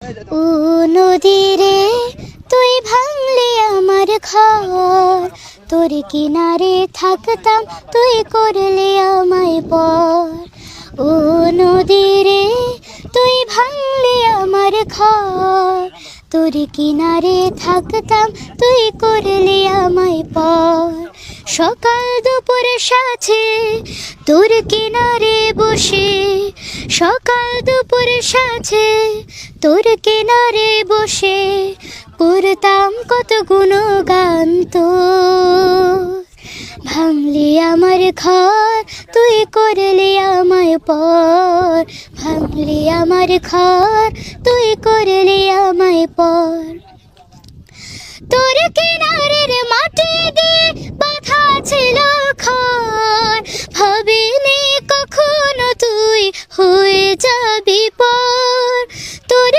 ও নদী রে তুই ভাঙলি আমার ঘর, তোর কিনারে থাকতাম তুই করলি আমায় পর। ও নদী রে তুই ভাঙলি আমার ঘর, তোর কিনারে থাকতাম তুই করলি আমায় পর। সকাল দুপুর সাথে তোর কিনারে বসে, সকাল দুপুর সাথে তোর কিনারে বসে করতাম কত গুণগান তোর। ভাঙলি আমার ঘর তুই করলি আমায় পর, ভাঙলি আমার ঘর তুই করলি আমায় পর। তোর কিনারের মাটি দিয়ে বাঁধা ছিল ঘর, ভাবিনি কখনো তুই হয়ে যাবি পর। তোর